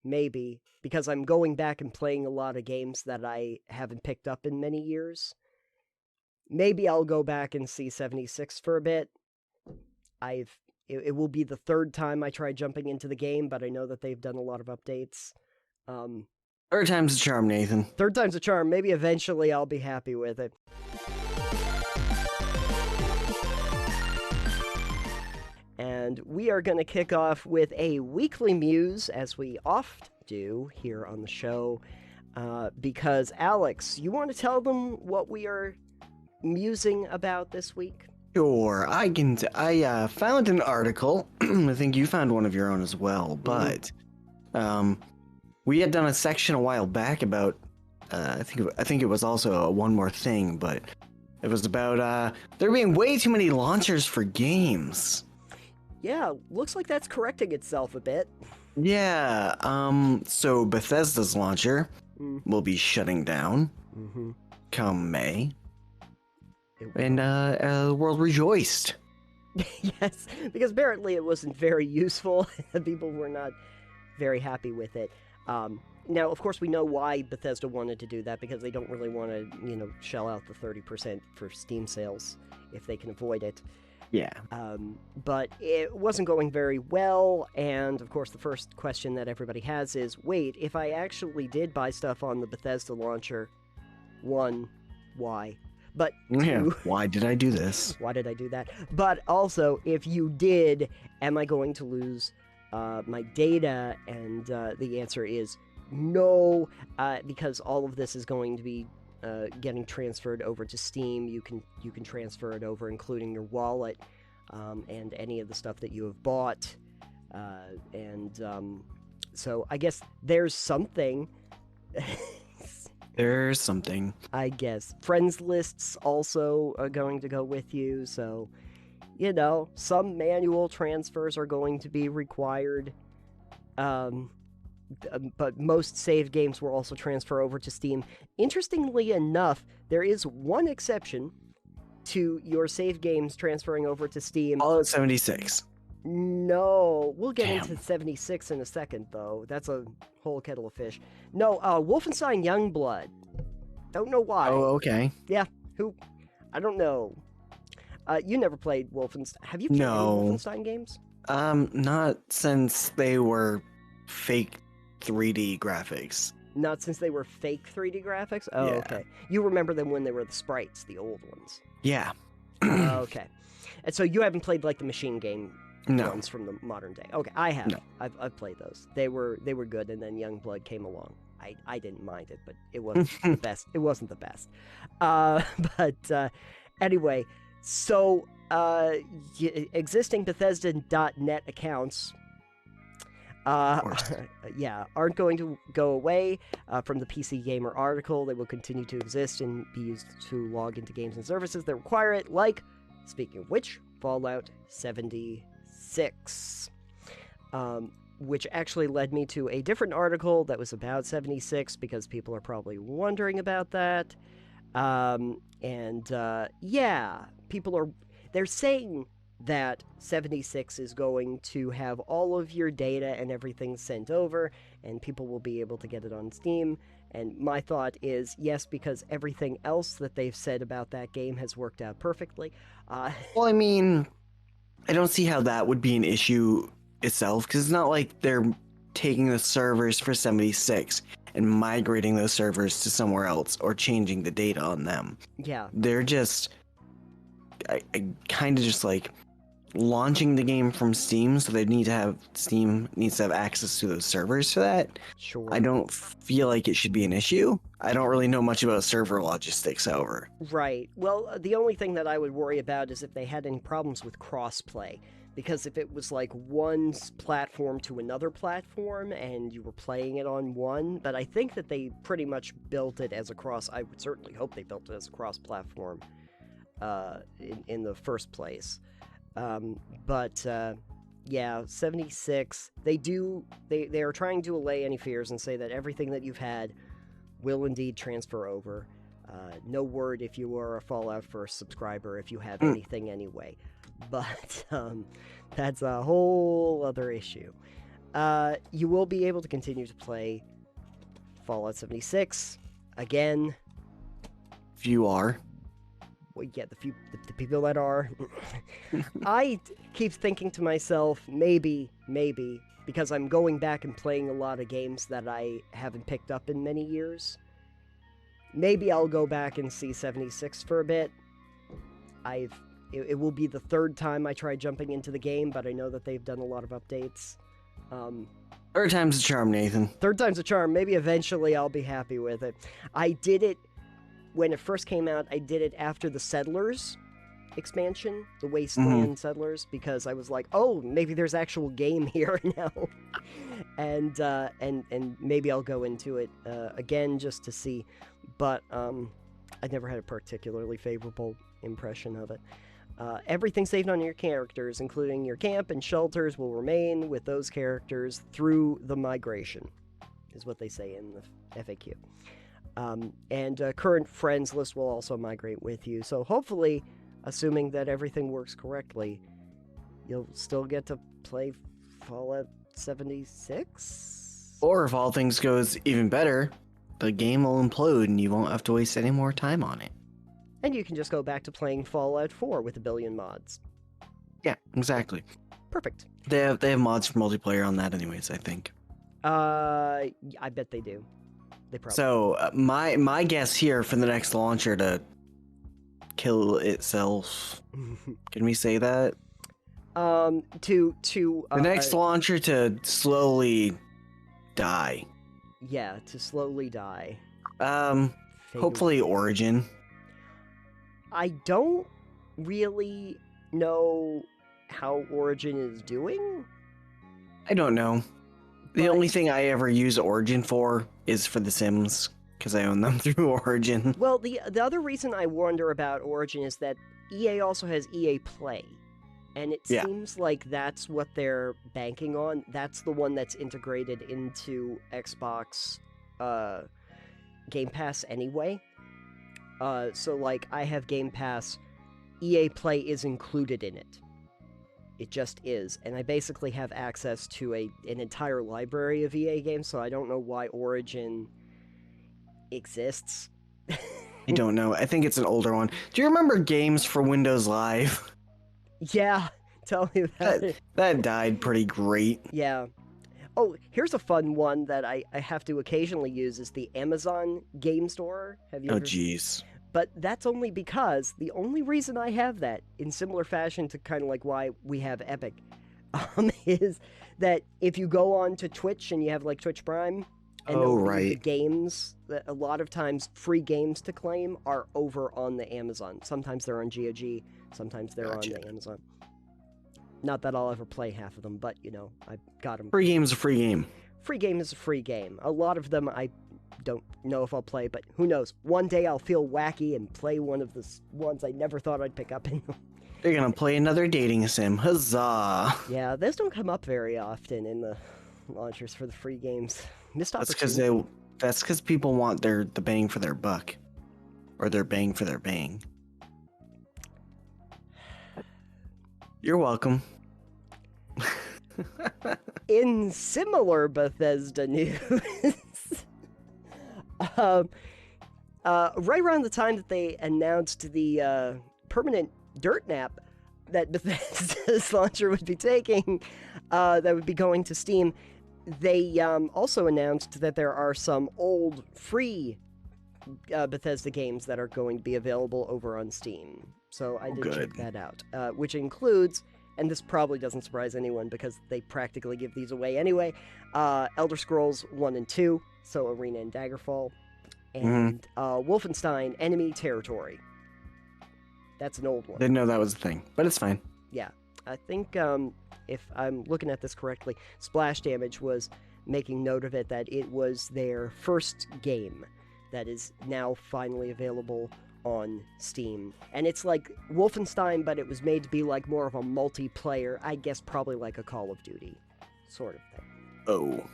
maybe, because I'm going back and playing a lot of games that I haven't picked up in many years. Maybe I'll go back and see 76 for a bit. It will be the third time I try jumping into the game, but I know that they've done a lot of updates. Third time's a charm, Nathan. Third time's a charm. Maybe eventually I'll be happy with it. And we are going to kick off with a weekly Muse, as we oft do here on the show. Because, Alex, you want to tell them what we are musing about this week? Sure, I can. I found an article. I think you found one of your own as well. But we had done a section a while back about. I think it was also a One More Thing, but it was about there being way too many launchers for games. Yeah, looks like that's correcting itself a bit. Yeah. So Bethesda's launcher will be shutting down come May. And the world rejoiced. Yes, because apparently it wasn't very useful. People were not very happy with it. Now, of course, we know why Bethesda wanted to do that, because they don't really want to, shell out the 30% for Steam sales if they can avoid it. Yeah. But it wasn't going very well, and of course the first question that everybody has is, wait, if I actually did buy stuff on the Bethesda launcher, one, why? But two, why did I do this? Why did I do that? But also, if you did, am I going to lose my data? And the answer is no, because all of this is going to be getting transferred over to Steam. You can transfer it over, including your wallet and any of the stuff that you have bought. So I guess there's something. There's something. I guess. Friends lists also are going to go with you, so, some manual transfers are going to be required. But most save games will also transfer over to Steam. Interestingly enough, there is one exception to your save games transferring over to Steam. Fallout 76. No, we'll get into 76 in a second, though. That's a whole kettle of fish. No, Wolfenstein Youngblood. Don't know why. Oh, okay. Yeah, who? I don't know. You never played Wolfenstein. Have you played any Wolfenstein games? Not since they were fake 3D graphics. Not since they were fake 3D graphics? Oh, yeah. Okay. You remember them when they were the sprites, the old ones. Yeah. Okay. And so you haven't played, like, the machine game ones from the modern day. Okay, I have. No. I've played those. They were good, and then Youngblood came along. I didn't mind it, but it wasn't the best. It wasn't the best. But anyway, so existing Bethesda.net accounts aren't going to go away from the PC Gamer article. They will continue to exist and be used to log into games and services that require it, like, speaking of which, Fallout 76. Which actually led me to a different article that was about 76, because people are probably wondering about that. They're saying that 76 is going to have all of your data and everything sent over, and people will be able to get it on Steam. And my thought is, yes, because everything else that they've said about that game has worked out perfectly. Well, I mean, I don't see how that would be an issue itself, because it's not like they're taking the servers for 76 and migrating those servers to somewhere else or changing the data on them. Yeah. They're just kind of just like launching the game from Steam, so Steam needs to have access to those servers for that. Sure. I don't feel like it should be an issue. I don't really know much about server logistics, however. Right. Well, the only thing that I would worry about is if they had any problems with crossplay. Because if it was like one platform to another platform and you were playing it on one, but I think that they pretty much built it as I would certainly hope they built it as a cross-platform in the first place. 76, they are trying to allay any fears and say that everything that you've had will indeed transfer over. No word if you are a Fallout First subscriber, if you have anything anyway. But that's a whole other issue. you will be able to continue to play Fallout 76 again. If you are. Well, yeah, the people that are. I keep thinking to myself, maybe, because I'm going back and playing a lot of games that I haven't picked up in many years. Maybe I'll go back and see 76 for a bit. It will be the third time I try jumping into the game, but I know that they've done a lot of updates. Third time's a charm, Nathan. Third time's a charm. Maybe eventually I'll be happy with it. I did it when it first came out. I did it after the Settlers expansion, the Wasteland Settlers, because I was like, oh, maybe there's actual game here now. and maybe I'll go into it again just to see. But I never had a particularly favorable impression of it. Everything saved on your characters, including your camp and shelters, will remain with those characters through the migration, is what they say in the FAQ. And current friends list will also migrate with you. So hopefully, assuming that everything works correctly, you'll still get to play Fallout 76? Or if all things goes even better, the game will implode and you won't have to waste any more time on it. And you can just go back to playing Fallout 4 with a billion mods. Yeah, exactly. Perfect. They have mods for multiplayer on that anyways, I think. I bet they do. They probably. So, my guess here for the next launcher to kill itself. Can we say that? The next launcher to slowly die. Yeah, to slowly die. Hopefully Origin. I don't really know how Origin is doing. I don't know. The only thing I ever use Origin for is for The Sims, because I own them through Origin. Well, the other reason I wonder about Origin is that EA also has EA Play, and it seems like that's what they're banking on. That's the one that's integrated into Xbox Game Pass anyway. So, like, I have Game Pass. EA Play is included in it. It just is. And I basically have access to an entire library of EA games, so I don't know why Origin exists. I don't know. I think it's an older one. Do you remember games for Windows Live? Yeah, tell me about it. That died pretty great. Yeah. Oh, here's a fun one that I have to occasionally use is the Amazon Game Store. Have you ever... jeez. But that's only because the only reason I have that, in similar fashion to kind of like why we have Epic, is that if you go on to Twitch and you have like Twitch Prime, and the games, a lot of times free games to claim are over on the Amazon. Sometimes they're on GOG, sometimes they're on the Amazon. Not that I'll ever play half of them, but, you know, I got them. Free game's a free game. Free game is a free game. A lot of them I don't know if I'll play, but who knows? One day I'll feel wacky and play one of the ones I never thought I'd pick up in them. They're gonna play another dating sim. Huzzah! Yeah, those don't come up very often in the launchers for the free games. Missed opportunity. That's because people want the bang for their buck. Or their bang for their bang. You're welcome. In similar Bethesda news, right around the time that they announced the permanent dirt nap that Bethesda's launcher would be taking, that would be going to Steam, they also announced that there are some old free Bethesda games that are going to be available over on Steam. So I did check that out, which includes, and this probably doesn't surprise anyone because they practically give these away anyway, Elder Scrolls 1 and 2, so Arena and Daggerfall, and Wolfenstein Enemy Territory. That's an old one. Didn't know that was a thing, but it's fine. Yeah, I think if I'm looking at this correctly, Splash Damage was making note of it that it was their first game that is now finally available on Steam. And it's like Wolfenstein, but it was made to be like more of a multiplayer, I guess probably like a Call of Duty sort of thing. Oh.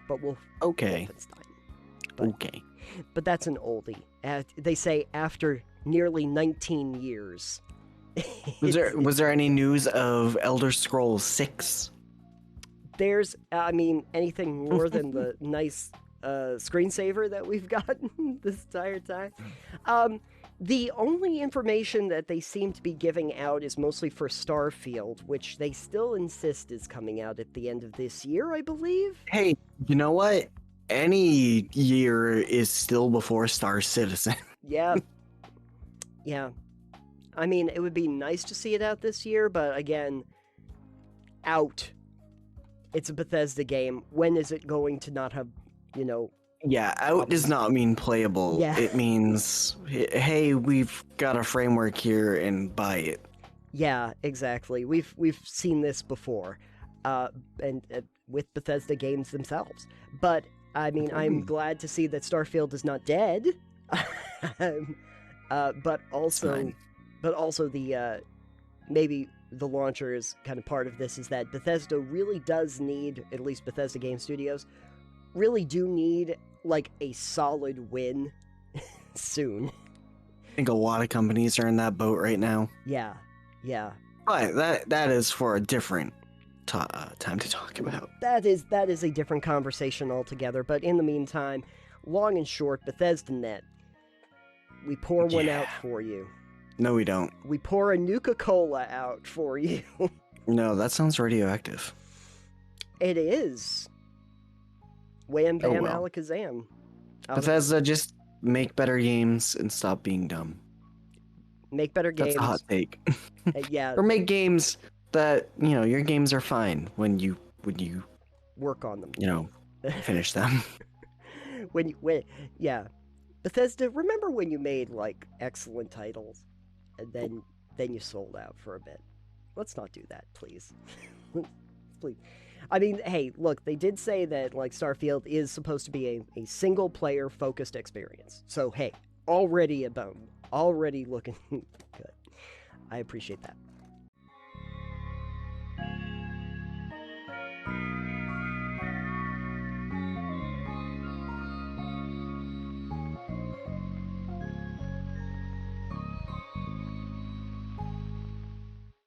But Wolfenstein. Okay. But that's an oldie. They say after nearly 19 years. Was there any news of Elder Scrolls 6? there's, I mean, anything more than the nice screensaver that we've gotten this entire time. The only information that they seem to be giving out is mostly for Starfield, which they still insist is coming out at the end of this year, I believe. Hey, you know what? Any year is still before Star Citizen. Yeah. Yeah. I mean, it would be nice to see it out this year, but again, out. It's a Bethesda game. When is it going to not have, you know... Yeah, out does not mean playable. Yeah. It means, hey, we've got a framework here and buy it. Yeah, exactly. We've seen this before, and with Bethesda games themselves. But I mean, I'm glad to see that Starfield is not dead. But also the maybe the launcher is kind of part of this, is that Bethesda really does need, at least Bethesda Game Studios, really do need like a solid win soon. I think a lot of companies are in that boat right now. Yeah. But that is for a different time to talk about. That is a different conversation altogether. But in the meantime, long and short, Bethesda.net, we pour one out for you. No, we don't. We pour a Nuka-Cola out for you. No, that sounds radioactive. It is. Wham bam well. alakazam. Bethesda, just make better games and stop being dumb. Make better games. That's a hot take. Yeah. Or make games that, your games are fine when you work on them. Finish them. Yeah. Bethesda, remember when you made like excellent titles and then you sold out for a bit? Let's not do that, please. Please. I mean, hey, look, they did say that like Starfield is supposed to be a single player focused experience. So hey, already looking good. I appreciate that.